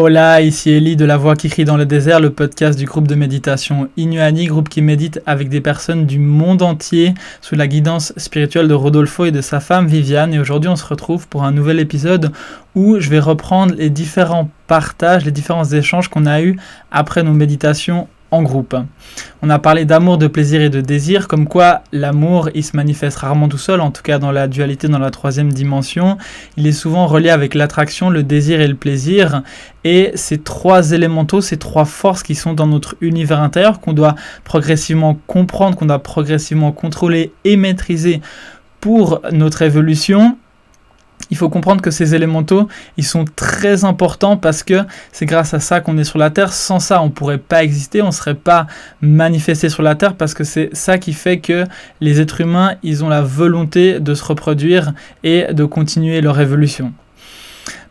Hola, ici Ellie de La Voix qui crie dans le désert, le podcast du groupe de méditation Inuani, groupe qui médite avec des personnes du monde entier sous la guidance spirituelle de Rodolfo et de sa femme Viviane. Et aujourd'hui, on se retrouve pour un nouvel épisode où je vais reprendre les différents partages, les différents échanges qu'on a eus après nos méditations en groupe. On a parlé d'amour, de plaisir et de désir, comme quoi l'amour, il se manifeste rarement tout seul, en tout cas dans la dualité, dans la troisième dimension. Il est souvent relié avec l'attraction, le désir et le plaisir. Et ces trois élémentaux, ces trois forces qui sont dans notre univers intérieur, qu'on doit progressivement comprendre, qu'on doit progressivement contrôler et maîtriser pour notre évolution. Il faut comprendre que ces élémentaux, ils sont très importants parce que c'est grâce à ça qu'on est sur la Terre. Sans ça, on ne pourrait pas exister, on ne serait pas manifesté sur la Terre parce que c'est ça qui fait que les êtres humains, ils ont la volonté de se reproduire et de continuer leur évolution.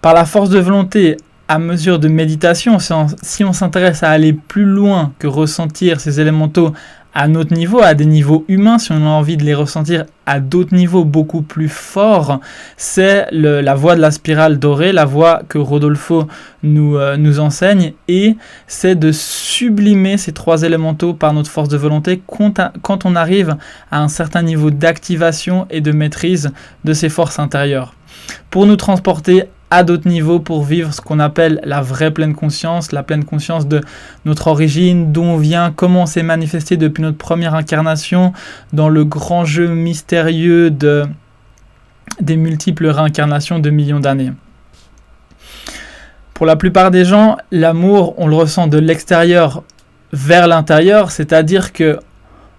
Par la force de volonté, à mesure de méditation, si on s'intéresse à aller plus loin que ressentir ces élémentaux à notre niveau, à des niveaux humains, si on a envie de les ressentir à d'autres niveaux beaucoup plus forts, c'est la voie de la spirale dorée, la voie que Rodolfo nous enseigne, et c'est de sublimer ces trois élémentaux par notre force de volonté quand on arrive à un certain niveau d'activation et de maîtrise de ces forces intérieures. Pour nous transporter à d'autres niveaux, pour vivre ce qu'on appelle la vraie pleine conscience, la pleine conscience de notre origine, d'où on vient, comment on s'est manifesté depuis notre première incarnation dans le grand jeu mystérieux des multiples réincarnations de millions d'années. Pour la plupart des gens, l'amour, on le ressent de l'extérieur vers l'intérieur, c'est-à-dire que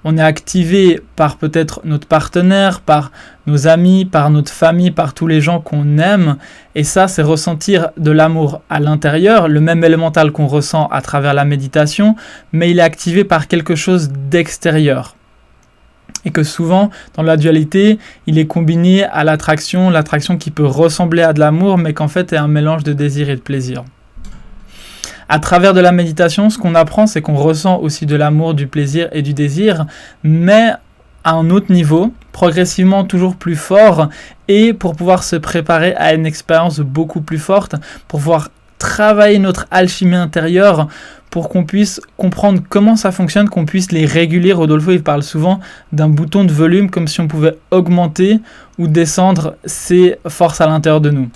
on est activé par peut-être notre partenaire, par nos amis, par notre famille, par tous les gens qu'on aime. Et ça, c'est ressentir de l'amour à l'intérieur, le même élémental qu'on ressent à travers la méditation, mais il est activé par quelque chose d'extérieur. Et que souvent, dans la dualité, il est combiné à l'attraction qui peut ressembler à de l'amour, mais qu'en fait est un mélange de désir et de plaisir. À travers de la méditation, ce qu'on apprend, c'est qu'on ressent aussi de l'amour, du plaisir et du désir, mais à un autre niveau, progressivement toujours plus fort, et pour pouvoir se préparer à une expérience beaucoup plus forte, pour pouvoir travailler notre alchimie intérieure, pour qu'on puisse comprendre comment ça fonctionne, qu'on puisse les réguler. Rodolfo, il parle souvent d'un bouton de volume, comme si on pouvait augmenter ou descendre ces forces à l'intérieur de nous.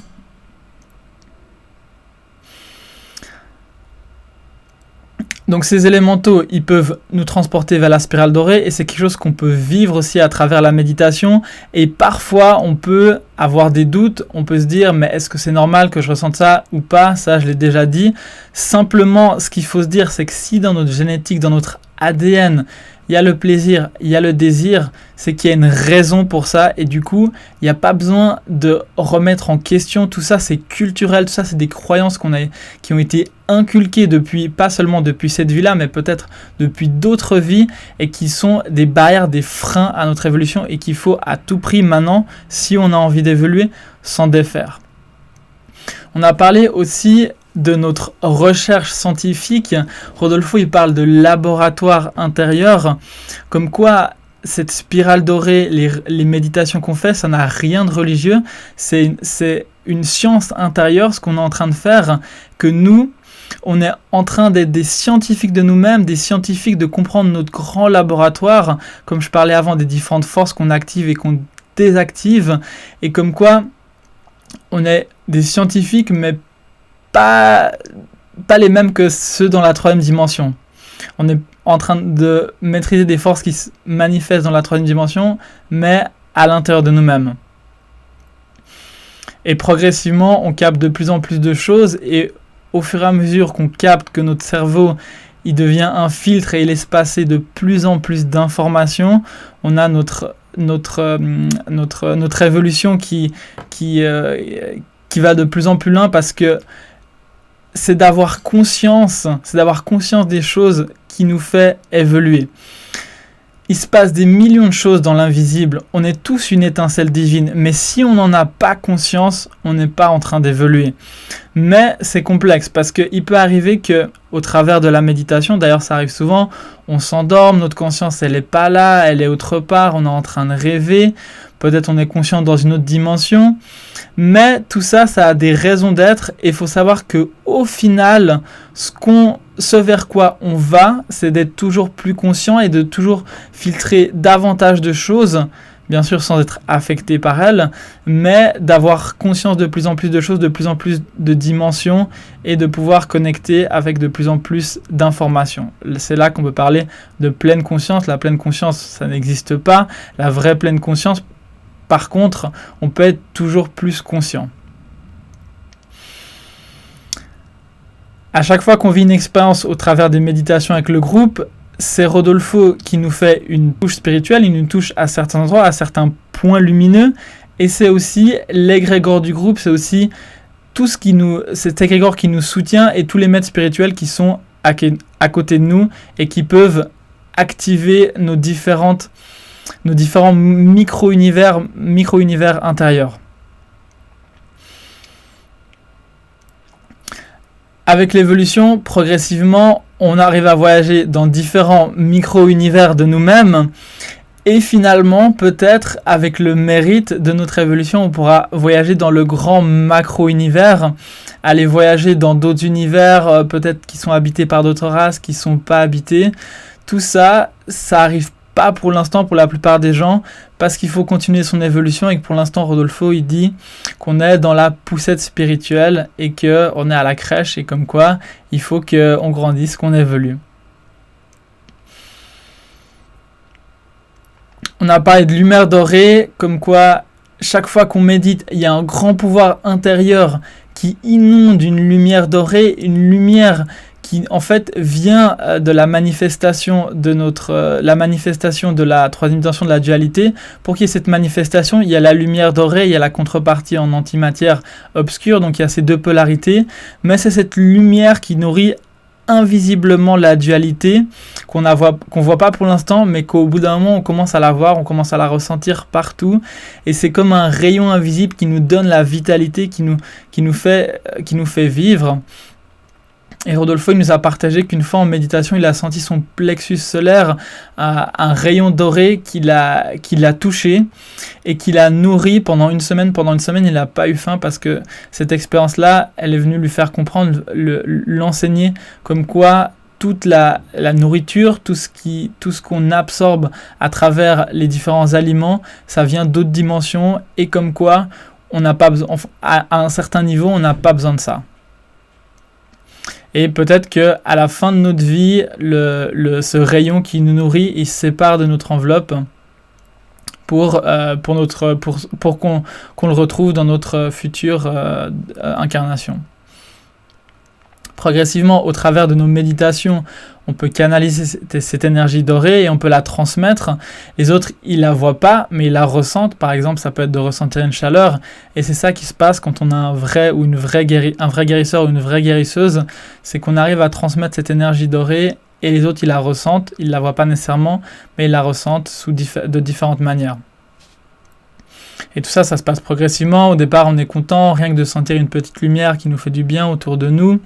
Donc ces élémentaux, ils peuvent nous transporter vers la spirale dorée et c'est quelque chose qu'on peut vivre aussi à travers la méditation. Et parfois, on peut avoir des doutes, on peut se dire mais est-ce que c'est normal que je ressente ça ou pas? Ça, je l'ai déjà dit. Simplement, ce qu'il faut se dire, c'est que si dans notre génétique, dans notre ADN, il y a le plaisir, il y a le désir, c'est qu'il y a une raison pour ça et du coup, il n'y a pas besoin de remettre en question. Tout ça, c'est culturel, tout ça, c'est des croyances qui ont été inculquées pas seulement depuis cette vie-là, mais peut-être depuis d'autres vies et qui sont des barrières, des freins à notre évolution et qu'il faut à tout prix maintenant, si on a envie d'évoluer, s'en défaire. On a parlé aussi de notre recherche scientifique. Rodolfo, il parle de laboratoire intérieur, comme quoi cette spirale dorée, les méditations qu'on fait, ça n'a rien de religieux, c'est une science intérieure, ce qu'on est en train de faire, que nous, on est en train d'être des scientifiques de nous-mêmes, des scientifiques de comprendre notre grand laboratoire, comme je parlais avant des différentes forces qu'on active et qu'on désactive, et comme quoi on est des scientifiques, mais pas les mêmes que ceux dans la troisième dimension. On est en train de maîtriser des forces qui se manifestent dans la troisième dimension, mais à l'intérieur de nous-mêmes. Et progressivement, on capte de plus en plus de choses, et au fur et à mesure qu'on capte que notre cerveau il devient un filtre et il laisse passer de plus en plus d'informations, on a notre évolution qui va de plus en plus loin parce que c'est d'avoir conscience des choses qui nous fait évoluer. Il se passe des millions de choses dans l'invisible. On est tous une étincelle divine. Mais si on n'en a pas conscience, on n'est pas en train d'évoluer. Mais c'est complexe parce qu'il peut arriver qu'au travers de la méditation, d'ailleurs ça arrive souvent, on s'endorme, notre conscience elle n'est pas là, elle est autre part, on est en train de rêver. peut-être on est conscient dans une autre dimension, mais tout ça, ça a des raisons d'être, et il faut savoir qu'au final, ce vers quoi on va, c'est d'être toujours plus conscient et de toujours filtrer davantage de choses, bien sûr sans être affecté par elles, mais d'avoir conscience de plus en plus de choses, de plus en plus de dimensions et de pouvoir connecter avec de plus en plus d'informations. C'est là qu'on peut parler de pleine conscience. La pleine conscience, ça n'existe pas. La vraie pleine conscience, par contre, on peut être toujours plus conscient. À chaque fois qu'on vit une expérience au travers des méditations avec le groupe, c'est Rodolfo qui nous fait une touche spirituelle, il nous touche à certains endroits, à certains points lumineux, et c'est aussi l'égrégore du groupe, c'est aussi tout cet égrégore qui nous soutient et tous les maîtres spirituels qui sont à côté de nous et qui peuvent activer nos différents micro-univers intérieurs. Avec l'évolution, progressivement, on arrive à voyager dans différents micro-univers de nous-mêmes. Et finalement, peut-être, avec le mérite de notre évolution, on pourra voyager dans le grand macro-univers, aller voyager dans d'autres univers, peut-être qui sont habités par d'autres races, qui ne sont pas habités. Tout ça, ça arrive pas pour l'instant pour la plupart des gens, parce qu'il faut continuer son évolution et que pour l'instant, Rodolfo, il dit qu'on est dans la poussette spirituelle et qu'on est à la crèche et comme quoi, il faut qu'on grandisse, qu'on évolue. On a parlé de lumière dorée, comme quoi, chaque fois qu'on médite, il y a un grand pouvoir intérieur qui inonde une lumière dorée, une lumière qui en fait vient de la manifestation de la troisième dimension de la dualité. Pour qu'il y ait cette manifestation, il y a la lumière dorée, il y a la contrepartie en antimatière obscure, donc il y a ces deux polarités, mais c'est cette lumière qui nourrit invisiblement la dualité qu'on voit pas pour l'instant, mais qu'au bout d'un moment on commence à la voir, on commence à la ressentir partout, et c'est comme un rayon invisible qui nous donne la vitalité, qui nous fait vivre. Et Rodolfo il nous a partagé qu'une fois en méditation, il a senti son plexus solaire, un rayon doré qui l'a touché et qui l'a nourri pendant une semaine. Pendant une semaine, il n'a pas eu faim parce que cette expérience-là, elle est venue lui faire comprendre, l'enseigner comme quoi toute la nourriture, tout ce qu'on absorbe à travers les différents aliments, ça vient d'autres dimensions et comme quoi on n'a pas besoin, à un certain niveau, on n'a pas besoin de ça. Et peut-être qu'à la fin de notre vie, ce rayon qui nous nourrit, il se sépare de notre enveloppe pour qu'on le retrouve dans notre future incarnation. Progressivement, au travers de nos méditations, on peut canaliser cette énergie dorée et on peut la transmettre. Les autres, ils la voient pas, mais ils la ressentent. Par exemple, ça peut être de ressentir une chaleur. Et c'est ça qui se passe quand on a un vrai guérisseur ou une vraie guérisseuse. C'est qu'on arrive à transmettre cette énergie dorée et les autres, ils la ressentent. Ils la voient pas nécessairement, mais ils la ressentent de différentes manières. Et tout ça, ça se passe progressivement. Au départ, on est content, rien que de sentir une petite lumière qui nous fait du bien autour de nous.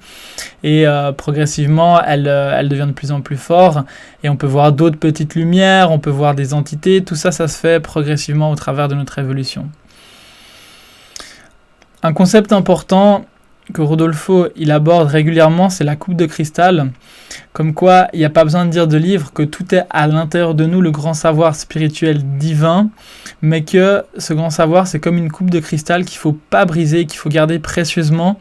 Et progressivement, elle devient de plus en plus forte. Et on peut voir d'autres petites lumières, on peut voir des entités. Tout ça, ça se fait progressivement au travers de notre évolution. Un concept important que Rodolfo il aborde régulièrement, c'est la coupe de cristal. Comme quoi, il n'y a pas besoin de dire de livre, que tout est à l'intérieur de nous, le grand savoir spirituel divin, mais que ce grand savoir, c'est comme une coupe de cristal qu'il ne faut pas briser, qu'il faut garder précieusement,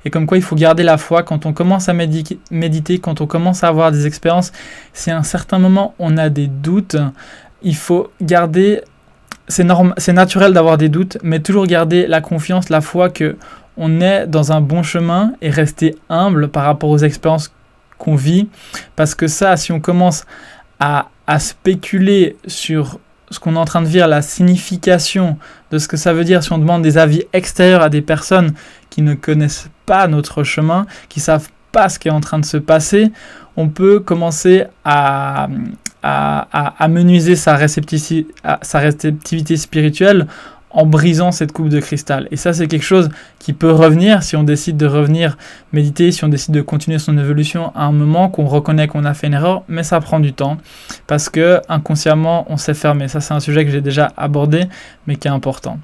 et comme quoi il faut garder la foi. Quand on commence à méditer, quand on commence à avoir des expériences, si à un certain moment on a des doutes, il faut garder, c'est naturel d'avoir des doutes, mais toujours garder la confiance, la foi que on est dans un bon chemin et rester humble par rapport aux expériences qu'on vit, parce que ça, si on commence à spéculer sur ce qu'on est en train de vivre, la signification de ce que ça veut dire, si on demande des avis extérieurs à des personnes qui ne connaissent pas notre chemin, qui ne savent pas ce qui est en train de se passer, on peut commencer à menuiser sa réceptivité spirituelle en brisant cette coupe de cristal. Et ça, c'est quelque chose qui peut revenir si on décide de revenir méditer, si on décide de continuer son évolution à un moment qu'on reconnaît qu'on a fait une erreur, mais ça prend du temps parce que inconsciemment, on s'est fermé. Ça, c'est un sujet que j'ai déjà abordé, mais qui est important.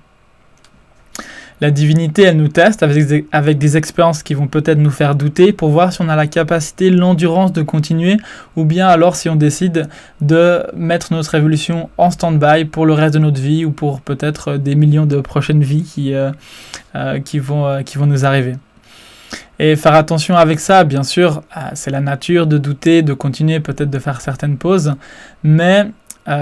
La divinité, elle nous teste avec des expériences qui vont peut-être nous faire douter pour voir si on a la capacité, l'endurance de continuer ou bien alors si on décide de mettre notre évolution en stand-by pour le reste de notre vie ou pour peut-être des millions de prochaines vies qui vont nous arriver. Et faire attention avec ça, bien sûr, c'est la nature de douter, de continuer, peut-être de faire certaines pauses, mais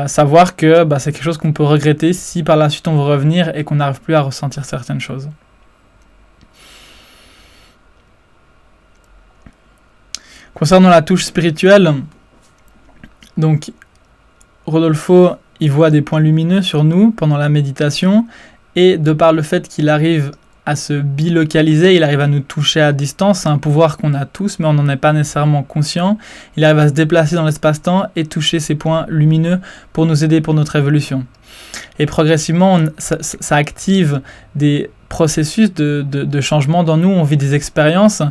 savoir que c'est quelque chose qu'on peut regretter si par la suite on veut revenir et qu'on n'arrive plus à ressentir certaines choses. Concernant la touche spirituelle, donc Rodolfo, il voit des points lumineux sur nous pendant la méditation et de par le fait qu'il arrive à se bilocaliser, il arrive à nous toucher à distance, c'est un pouvoir qu'on a tous mais on n'en est pas nécessairement conscient. Il arrive à se déplacer dans l'espace-temps et toucher ces points lumineux pour nous aider pour notre évolution. Et progressivement, ça active des processus de changement dans nous, on vit des expériences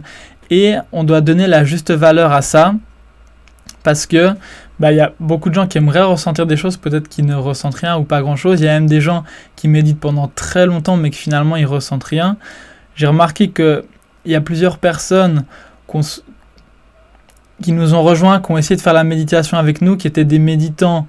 et on doit donner la juste valeur à ça parce que y a beaucoup de gens qui aimeraient ressentir des choses, peut-être qu'ils ne ressentent rien ou pas grand-chose. Il y a même des gens qui méditent pendant très longtemps, mais que finalement, ils ne ressentent rien. J'ai remarqué qu'il y a plusieurs personnes qui nous ont rejoints, qui ont essayé de faire la méditation avec nous, qui étaient des méditants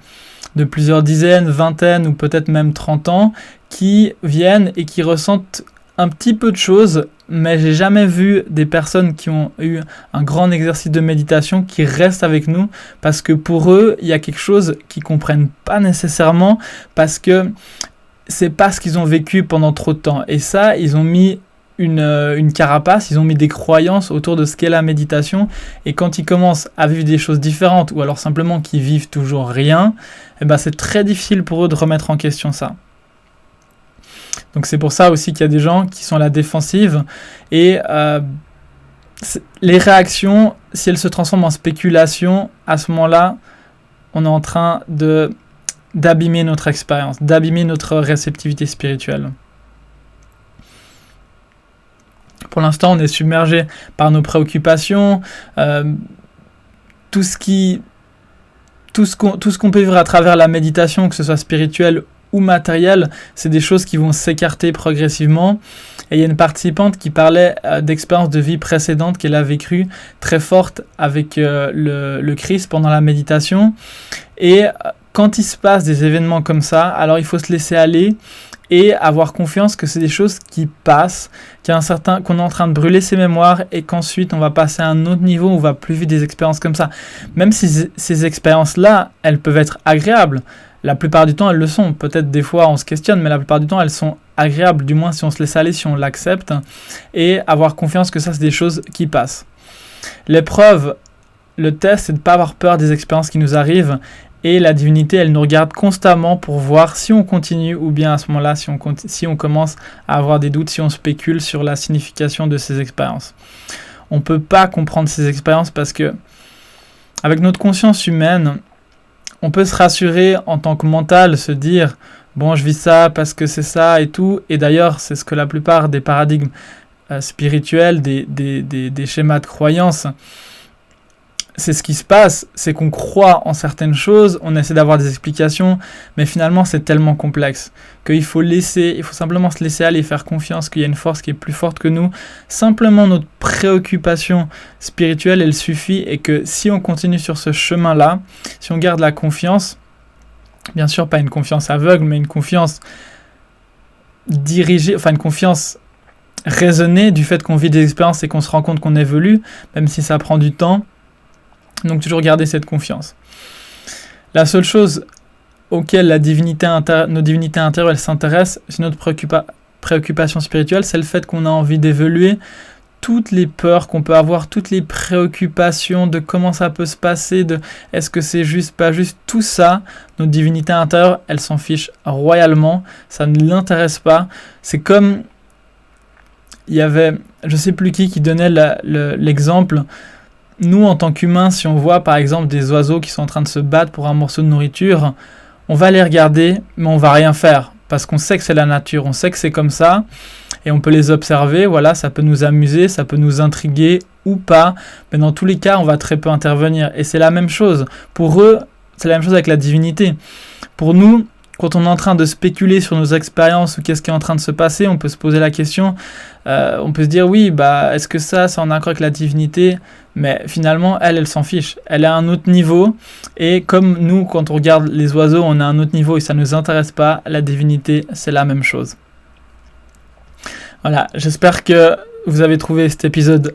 de plusieurs dizaines, vingtaines ou peut-être même 30 ans, qui viennent et qui ressentent un petit peu de choses, mais j'ai jamais vu des personnes qui ont eu un grand exercice de méditation qui restent avec nous parce que pour eux, il y a quelque chose qu'ils comprennent pas nécessairement parce que c'est pas ce qu'ils ont vécu pendant trop de temps. Et ça, ils ont mis une carapace, ils ont mis des croyances autour de ce qu'est la méditation et quand ils commencent à vivre des choses différentes ou alors simplement qu'ils vivent toujours rien, c'est très difficile pour eux de remettre en question ça. Donc c'est pour ça aussi qu'il y a des gens qui sont à la défensive et les réactions, si elles se transforment en spéculation, à ce moment-là, on est en train d'abîmer notre expérience, d'abîmer notre réceptivité spirituelle. Pour l'instant, on est submergé par nos préoccupations, tout ce qu'on peut vivre à travers la méditation, que ce soit spirituel ou matériel, c'est des choses qui vont s'écarter progressivement. Et il y a une participante qui parlait d'expériences de vie précédentes qu'elle a vécues très fortes avec le Christ pendant la méditation. Et quand il se passe des événements comme ça, alors il faut se laisser aller et avoir confiance que c'est des choses qui passent, qu'on est en train de brûler ses mémoires et qu'ensuite on va passer à un autre niveau où on va plus vivre des expériences comme ça. Même si ces expériences-là, elles peuvent être agréables. La plupart du temps, elles le sont. Peut-être des fois, on se questionne, mais la plupart du temps, elles sont agréables, du moins si on se laisse aller, si on l'accepte, et avoir confiance que ça, c'est des choses qui passent. L'épreuve, le test, c'est de ne pas avoir peur des expériences qui nous arrivent, et la divinité, elle nous regarde constamment pour voir si on continue, ou bien à ce moment-là, si on commence à avoir des doutes, si on spécule sur la signification de ces expériences. On ne peut pas comprendre ces expériences parce que, avec notre conscience humaine, on peut se rassurer en tant que mental, se dire « bon, je vis ça parce que c'est ça et tout ». Et d'ailleurs, c'est ce que la plupart des paradigmes spirituels, des schémas de croyance, c'est ce qui se passe, c'est qu'on croit en certaines choses, on essaie d'avoir des explications, mais finalement c'est tellement complexe qu'il faut simplement se laisser aller, faire confiance qu'il y a une force qui est plus forte que nous. Simplement notre préoccupation spirituelle, elle suffit, et que si on continue sur ce chemin-là, si on garde la confiance, bien sûr pas une confiance aveugle, mais une confiance dirigée, une confiance raisonnée du fait qu'on vit des expériences et qu'on se rend compte qu'on évolue, même si ça prend du temps. Donc toujours garder cette confiance. La seule chose auquel nos divinités intérieures s'intéressent, c'est notre préoccupation spirituelle, c'est le fait qu'on a envie d'évoluer. Toutes les peurs qu'on peut avoir, toutes les préoccupations de comment ça peut se passer, de est-ce que c'est juste, pas juste, tout ça, notre divinité intérieure, elle s'en fiche royalement, ça ne l'intéresse pas. C'est comme, il y avait, je sais plus qui donnait l'exemple. Nous, en tant qu'humains, si on voit par exemple des oiseaux qui sont en train de se battre pour un morceau de nourriture, on va les regarder, mais on va rien faire. parce qu'on sait que c'est la nature, on sait que c'est comme ça, et on peut les observer, voilà, ça peut nous amuser, ça peut nous intriguer ou pas, mais dans tous les cas, on va très peu intervenir. Et c'est la même chose. Pour eux, c'est la même chose avec la divinité. Pour nous, quand on est en train de spéculer sur nos expériences ou qu'est-ce qui est en train de se passer, on peut se poser la question, on peut se dire oui, est-ce que ça c'est en accord avec la divinité? Mais finalement, elle s'en fiche. Elle est à un autre niveau. Et comme nous, quand on regarde les oiseaux, on est à un autre niveau et ça ne nous intéresse pas, la divinité, c'est la même chose. Voilà, j'espère que vous avez trouvé cet épisode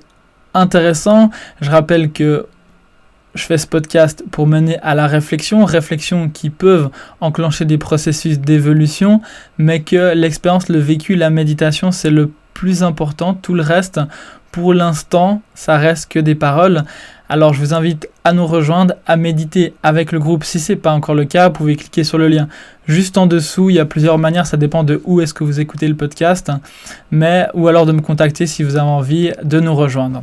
intéressant. Je rappelle que je fais ce podcast pour mener à la réflexion qui peuvent enclencher des processus d'évolution, mais que l'expérience, le vécu, la méditation, c'est le plus important. Tout le reste, pour l'instant, ça reste que des paroles. Alors je vous invite à nous rejoindre, à méditer avec le groupe. Si ce n'est pas encore le cas, vous pouvez cliquer sur le lien juste en dessous. Il y a plusieurs manières, ça dépend de où est-ce que vous écoutez le podcast, ou alors de me contacter si vous avez envie de nous rejoindre.